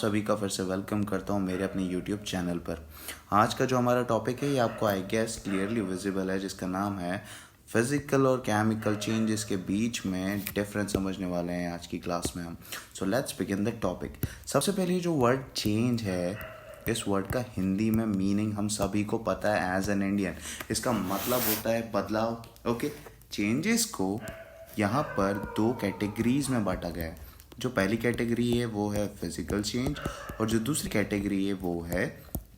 सभी का फिर से वेलकम करता हूँ मेरे अपने YouTube चैनल पर। आज का जो हमारा टॉपिक है ये आपको आई गेस क्लियरली विजिबल है, जिसका नाम है फिजिकल और केमिकल चेंजेस के बीच में डिफरेंस समझने वाले हैं आज की क्लास में हम। So let's begin the topic. सबसे पहले जो वर्ड चेंज है, इस वर्ड का हिंदी में मीनिंग हम सभी को पता है एज एन इंडियन। इसका मतलब होता है बदलाव। ओके, चेंजेस को यहाँ पर दो कैटेगरीज में बांटा गया है। जो पहली कैटेगरी है वो है फिजिकल चेंज और जो दूसरी कैटेगरी है वो है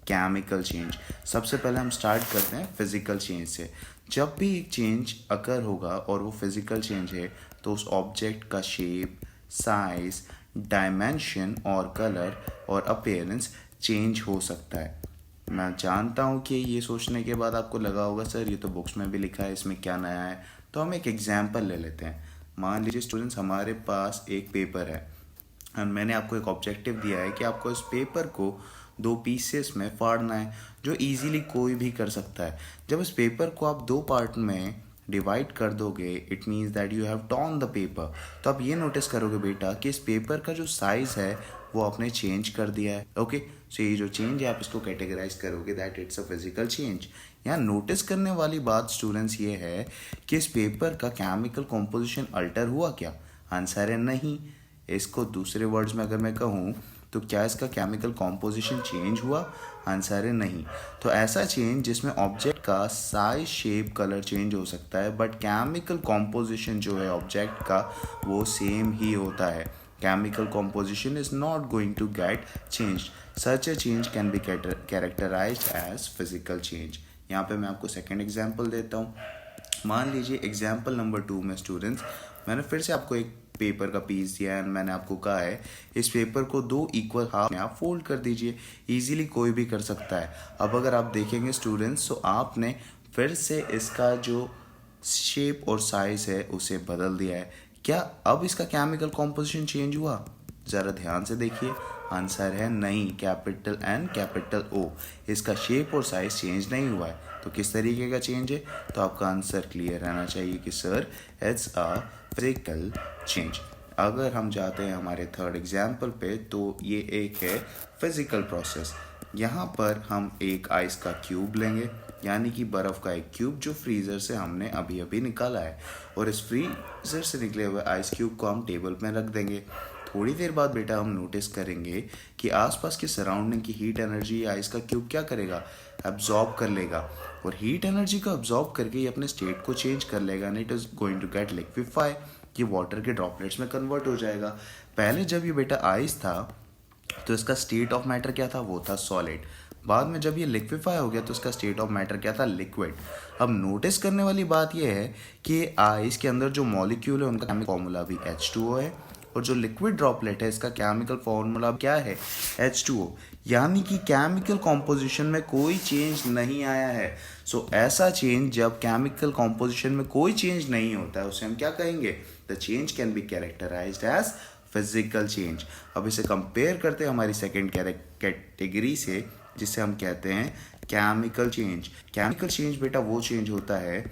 केमिकल चेंज। सबसे पहले हम स्टार्ट करते हैं फिजिकल चेंज से। जब भी एक चेंज अकर होगा और वो फिजिकल चेंज है तो उस ऑब्जेक्ट का शेप, साइज, डायमेंशन और कलर और अपीयरेंस चेंज हो सकता है। मैं जानता हूँ कि ये सोचने के बाद आपको लगा होगा सर ये तो बुक्स में भी लिखा है, इसमें क्या नया है। तो हम एक एग्जाम्पल ले लेते हैं। मान लीजिए स्टूडेंट्स, हमारे पास एक पेपर है और मैंने आपको एक ऑब्जेक्टिव दिया है कि आपको इस पेपर को दो पीसेस में फाड़ना है, जो इजीली कोई भी कर सकता है। जब इस पेपर को आप दो पार्ट में डिवाइड कर दोगे, it means that you have torn the paper. तो आप ये नोटिस करोगे बेटा कि इस पेपर का जो साइज़ है वो आपने चेंज कर दिया है। ओके, सो ये जो चेंज है आप इसको कैटेगराइज करोगे that it's a physical change. यहाँ नोटिस करने वाली बात स्टूडेंट्स ये है कि इस पेपर का केमिकल कॉम्पोजिशन अल्टर हुआ क्या? आंसर है नहीं। इसको दूसरे वर्ड्स में अगर मैं कहूँ तो क्या इसका केमिकल कॉम्पोजिशन चेंज हुआ? आंसर है नहीं। तो ऐसा चेंज जिसमें ऑब्जेक्ट का साइज, शेप, कलर चेंज हो सकता है बट केमिकल कॉम्पोजिशन जो है ऑब्जेक्ट का वो सेम ही होता है। Chemical composition is not going to get changed. Such a change can be characterized as physical change. यहाँ पे मैं आपको सेकेंड एग्जाम्पल देता हूँ। मान लीजिए एग्जाम्पल नंबर 2 में स्टूडेंट्स, मैंने फिर से आपको एक पेपर का पीस दिया है। मैंने आपको कहा है इस पेपर को दो इक्वल हाफ में आप फोल्ड कर दीजिए। इजीली कोई भी कर सकता है। अब अगर आप देखेंगे स्टूडेंट्स, तो आपने फिर से इसका जो शेप और साइज है उसे बदल दिया है। क्या अब इसका केमिकल कॉम्पोजिशन चेंज हुआ? ज़रा ध्यान से देखिए। आंसर है नहीं। कैपिटल एन कैपिटल ओ, इसका शेप और साइज चेंज नहीं हुआ है। तो किस तरीके का चेंज है? तो आपका आंसर क्लियर रहना चाहिए कि sir it's a physical change. अगर हम जाते हैं हमारे थर्ड एग्जाम्पल पे, तो ये एक है फिजिकल प्रोसेस। यहाँ पर हम एक आइस का क्यूब लेंगे, यानी कि बर्फ़ का एक क्यूब जो फ्रीज़र से हमने अभी अभी निकाला है, और इस फ्रीज़र से निकले हुए आइस क्यूब को हम टेबल में रख देंगे। थोड़ी देर बाद बेटा हम नोटिस करेंगे कि आसपास की सराउंडिंग की हीट एनर्जी आइस का क्यूब क्या करेगा? एब्जॉर्ब कर लेगा, और हीट एनर्जी को एब्जॉर्ब करके ये अपने स्टेट को चेंज कर लेगा and it is going to get liquefy. ये वाटर के ड्रॉपलेट्स में कन्वर्ट हो जाएगा। पहले जब ये बेटा आइस था तो इसका स्टेट ऑफ मैटर क्या था? वो था सॉलिड। बाद में जब ये लिक्विफाई हो गया तो इसका स्टेट ऑफ मैटर क्या था? लिक्विड। अब नोटिस करने वाली बात यह है कि आइस के अंदर जो मॉलिक्यूल है उनका केमिकल फॉर्मूला भी H2O है, और जो लिक्विड ड्रॉपलेट है इसका केमिकल फॉर्मूला क्या है? H2O। यानी कि केमिकल कॉम्पोजिशन में कोई चेंज नहीं आया है। सो ऐसा चेंज जब केमिकल कॉम्पोजिशन में कोई चेंज नहीं होता है उसे हम क्या कहेंगे? The change can be characterised as physical change. अब इसे कंपेयर करते हैं हमारी सेकेंड कैटेगरी से, जिसे हम कहते हैं केमिकल चेंज। केमिकल चेंज बेटा वो चेंज होता है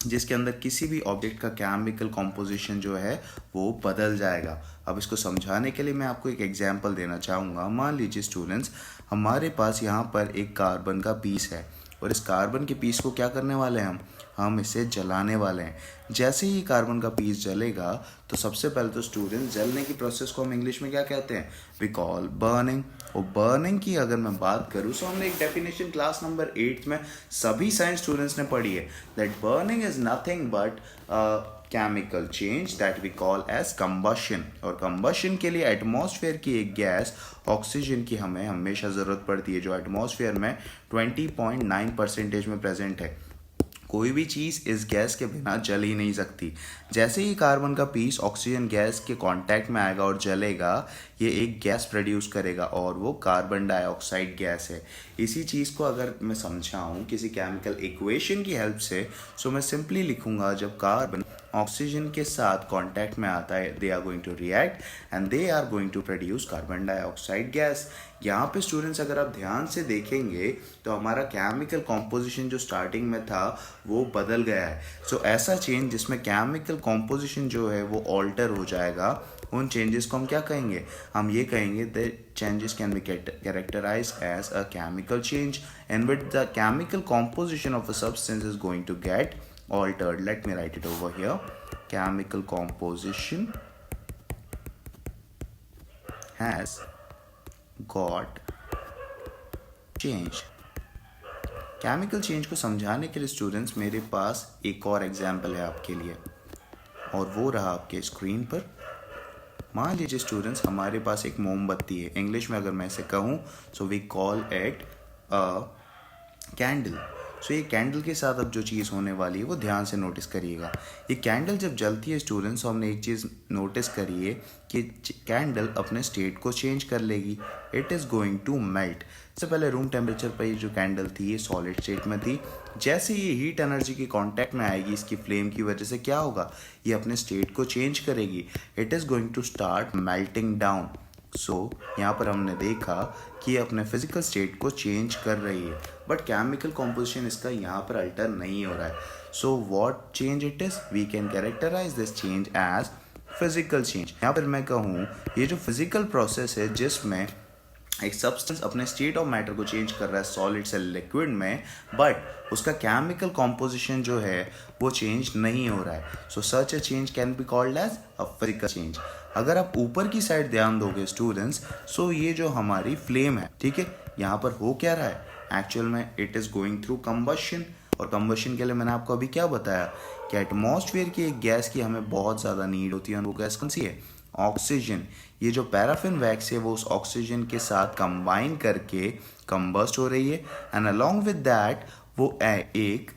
जिसके अंदर किसी भी ऑब्जेक्ट का केमिकल कॉम्पोजिशन जो है वो बदल जाएगा। अब इसको समझाने के लिए मैं आपको एक एग्जांपल देना चाहूँगा। मान लीजिए स्टूडेंट्स, हमारे पास यहाँ पर एक कार्बन का पीस है, और इस कार्बन के पीस को क्या करने वाले हैं हम इसे जलाने वाले हैं। जैसे ही कार्बन का पीस जलेगा तो सबसे पहले तो स्टूडेंट, जलने की प्रोसेस को हम इंग्लिश में क्या कहते हैं? We call burning. और बर्निंग की अगर मैं बात करूँ तो हमने एक डेफिनेशन क्लास नंबर 8 में सभी साइंस स्टूडेंट्स ने पढ़ी है, that burning is nothing but chemical change that we call as combustion. और कंबशन के लिए एटमॉस्फेयर की एक गैस ऑक्सीजन की हमें हमेशा ज़रूरत पड़ती है, जो एटमॉस्फेयर में 20.9% में प्रेजेंट है। कोई भी चीज़ इस गैस के बिना जल ही नहीं सकती। जैसे ही कार्बन का पीस ऑक्सीजन गैस के कांटेक्ट में आएगा और जलेगा, ये एक गैस प्रोड्यूस करेगा और वो कार्बन डाइऑक्साइड गैस है। इसी चीज़ को अगर मैं समझाऊँ किसी केमिकल इक्वेशन की हेल्प से, सो मैं सिंपली लिखूँगा, जब कार्बन ऑक्सीजन के साथ कांटेक्ट में आता है, they are going to react and they are going to produce carbon dioxide gas. यहाँ पे स्टूडेंट्स अगर आप ध्यान से देखेंगे तो हमारा केमिकल कॉम्पोजिशन जो स्टार्टिंग में था वो बदल गया है। सो ऐसा चेंज जिसमें केमिकल कॉम्पोजिशन जो है वो ऑल्टर हो जाएगा, उन चेंजेस को हम क्या कहेंगे, हम ये कहेंगे the changes can be characterised as a chemical change in which the chemical composition of a substance is going to get altered. Let me write it over here. Chemical composition has got changed. Chemical change को समझाने के लिए students मेरे पास एक और example है आपके लिए, और वो रहा आपके स्क्रीन पर। मान लीजिए स्टूडेंट्स, हमारे पास एक मोमबत्ती है। इंग्लिश में अगर मैं इसे कहूँ so we call it a candle. So ये कैंडल के साथ अब जो चीज़ होने वाली है वो ध्यान से नोटिस करिएगा। ये कैंडल जब जलती है स्टूडेंट्स, तो हमने एक चीज़ नोटिस करी है कि कैंडल अपने स्टेट को चेंज कर लेगी। It is going to melt. इससे पहले रूम टेम्परेचर पर ये जो कैंडल थी ये सॉलिड स्टेट में थी। जैसे ये हीट एनर्जी के कांटेक्ट में आएगी इसकी फ्लेम की वजह से, क्या होगा, ये अपने स्टेट को चेंज करेगी। It is going to start melting down. So यहाँ पर हमने देखा कि ये अपने फिजिकल स्टेट को चेंज कर रही है, बट केमिकल कॉम्पोजिशन इसका यहाँ पर अल्टर नहीं हो रहा है। So what change it is, we can characterise this change as physical change. यहाँ पर मैं कहूँ ये जो फिजिकल प्रोसेस है जिसमें एक सब्सटेंस अपने स्टेट ऑफ मैटर को चेंज कर रहा है सॉलिड से लिक्विड में, बट उसका केमिकल कॉम्पोजिशन जो है वो चेंज नहीं हो रहा है। So such a change can be called as a physical change. अगर आप ऊपर की साइड ध्यान दोगे स्टूडेंट्स, सो ये जो हमारी फ्लेम है, ठीक है, यहाँ पर हो क्या रहा है, एक्चुअल में it is going through combustion. और कंबशन के लिए मैंने आपको अभी क्या बताया कि एटमॉस्फेयर की एक गैस की हमें बहुत ज़्यादा नीड होती है, और वो गैस कौन सी है, ऑक्सीजन। ये जो पैराफिन वैक्स है वो उस ऑक्सीजन के साथ कंबाइन करके कंबस्ट हो रही है, एंड अलोंग विद दैट वो एक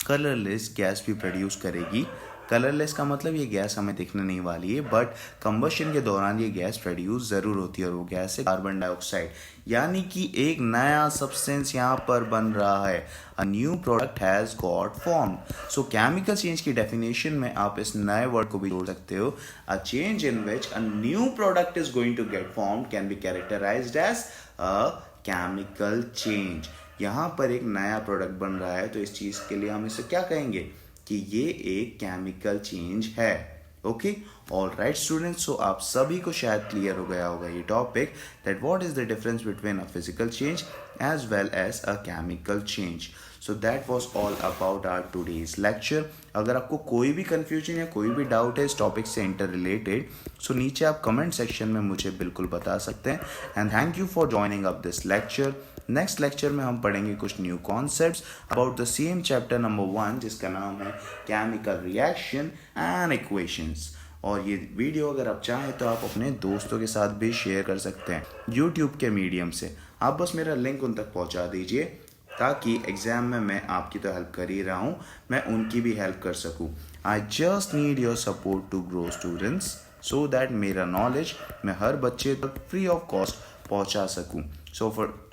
कलरलेस गैस भी प्रोड्यूस करेगी। कलरलेस का मतलब ये गैस हमें दिखने नहीं वाली है, बट कंबशन के दौरान ये गैस प्रोड्यूस ज़रूर होती है, और वो गैस है कार्बन डाइऑक्साइड। यानी कि एक नया सब्सटेंस यहाँ पर बन रहा है। अ new product has got formed. So chemical change की डेफिनेशन में आप इस नए वर्ड को भी जोड़ सकते हो। A change in which a new product is going to get formed can be characterised as a chemical change. यहाँ पर एक नया प्रोडक्ट बन रहा है, तो इस चीज़ के लिए हम इसे क्या कहेंगे कि ये एक केमिकल चेंज है। Okay, all right students, so आप सभी को शायद क्लियर हो गया होगा ये topic, that what is the difference between a physical change as well as a chemical change. So that was all about our today's lecture. अगर आपको कोई भी कंफ्यूजन या कोई भी डाउट है इस टॉपिक से इंटर रिलेटेड, सो नीचे आप कमेंट सेक्शन में मुझे बिल्कुल बता सकते हैं। And thank you for joining up this lecture. Next lecture में हम पढ़ेंगे कुछ new concepts about the same chapter number 1, जिसका नाम है केमिकल रिएक्शन एंड इक्वेशंस। और ये वीडियो अगर आप चाहें तो आप अपने दोस्तों के साथ भी शेयर कर सकते हैं यूट्यूब के मीडियम से। आप बस मेरा लिंक उन तक पहुंचा दीजिए, ताकि एग्ज़ाम में मैं आपकी तो हेल्प कर ही रहा हूँ, मैं उनकी भी हेल्प कर सकूँ। I just need your support to grow students, so that मेरा नॉलेज मैं हर बच्चे तक फ्री ऑफ कॉस्ट पहुँचा सकूँ। So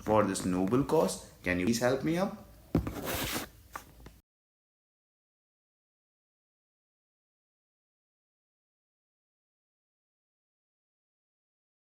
for this noble cause, can you please help me up?